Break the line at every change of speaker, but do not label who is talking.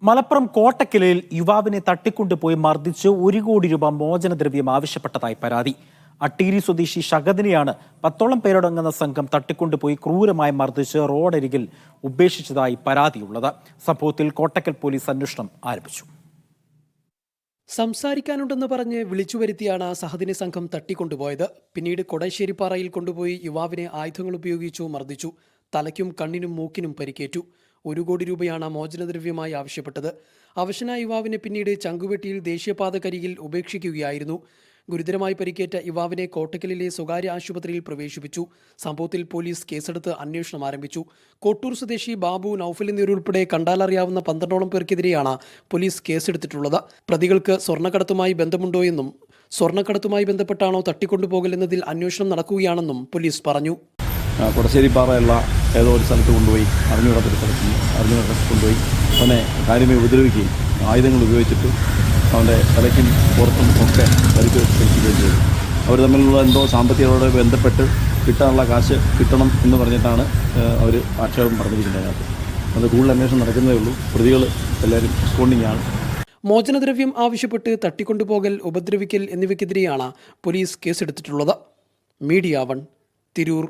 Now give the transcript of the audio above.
മലപ്പുറം കോട്ടക്കലിൽ യുവാവിനെ തട്ടിക്കൊണ്ടുപോയി മർദ്ദിച്ച് 1 കോടി രൂപ മോചനദ്രവ്യം ആവശ്യപ്പെട്ടതായി പരാതി. അട്ടീരി സ്വദേശി ഷഹദിനെയാണ് 10ഓളം പേരടങ്ങുന്ന സംഘം തട്ടിക്കൊണ്ടുപോയി ക്രൂരമായി മർദ്ദിച്ച് റോഡരികിൽ ഉപേക്ഷിച്ചതായി പരാതിയുള്ളത്. സംഭവത്തിൽ കോട്ടക്കൽ പോലീസ് അന്വേഷണം ആരംഭിച്ചു.
സംസാരിക്കാനുണ്ടെന്ന് പറഞ്ഞ് വിളിച്ചുവരുത്തിയാണ് സഹദിനെ സംഘം തട്ടിക്കൊണ്ടുപോയത്. പിന്നീട് കൊടശ്ശേരിപ്പാറയിൽ കൊണ്ടുപോയി യുവാവിനെ ആയുധങ്ങൾ ഉപയോഗിച്ചു മർദ്ദിച്ചു. തലയ്ക്കും കണ്ണിനും മൂക്കിനും പരിക്കേറ്റു. 1 കോടി രൂപയാണ് മോചനദ്രവ്യമായി ആവശ്യപ്പെട്ടത്. അവശനായ യുവാവിനെ പിന്നീട് ചങ്കുവെട്ടിയിൽ ദേശീയപാതക്കരികിൽ ഉപേക്ഷിക്കുകയായിരുന്നു. ഗുരുതരമായി പരിക്കേറ്റ യുവാവിനെ കോട്ടക്കലിലെ സ്വകാര്യ ആശുപത്രിയിൽ പ്രവേശിപ്പിച്ചു. സംഭവത്തിൽ പോലീസ് കേസെടുത്ത് അന്വേഷണം ആരംഭിച്ചു. കോട്ടൂർ സ്വദേശി ബാബു, നൌഫൽ എന്നിവരുൾപ്പെടെ കണ്ടാലറിയാവുന്ന 12ഓളം പേർക്കെതിരെയാണ് പോലീസ് കേസെടുത്തിട്ടുള്ളത്. പ്രതികൾക്ക് സ്വർണ്ണക്കടത്തുമായി ബന്ധമുണ്ടോയെന്നും സ്വർണ്ണക്കടത്തുമായി ബന്ധപ്പെട്ടാണോ തട്ടിക്കൊണ്ടുപോകലെന്നതിൽ അന്വേഷണം നടക്കുകയാണെന്നും പോലീസ് പറഞ്ഞു.
കൊടശ്ശേരിപ്പാറയുള്ള ഏതോ ഒരു സ്ഥലത്ത് കൊണ്ടുപോയി അറിഞ്ഞുകൂടാത്തൊരു സ്ഥലത്ത് കൊണ്ടുപോയി അവനെ കാര്യമായി ഉപദ്രവിക്കുകയും ആയുധങ്ങൾ ഉപയോഗിച്ചിട്ട് അവൻ്റെ തലയ്ക്കും പുറത്തും ഒക്കെ പരിക്കേൽപ്പിക്കുകയും ചെയ്തു. അവർ തമ്മിലുള്ള എന്തോ സാമ്പത്തികത്തോടെ ബന്ധപ്പെട്ട് കിട്ടാനുള്ള കാശ് കിട്ടണം എന്ന് പറഞ്ഞിട്ടാണ് അവർ ആക്ഷേപം പറഞ്ഞിരിക്കുന്നത്. അത് കൂടുതൽ അന്വേഷണം നടക്കുന്നതേ ഉള്ളൂ. പ്രതികൾ എല്ലാവരും റെസ്പോണ്ടിങ് ആണ്.
മോചനദ്രവ്യം ആവശ്യപ്പെട്ട് തട്ടിക്കൊണ്ടുപോകൽ, ഉപദ്രവിക്കൽ എന്നിവയ്ക്കെതിരെയാണ് പോലീസ് കേസെടുത്തിട്ടുള്ളത്. മീഡിയ 1, തിരൂർ.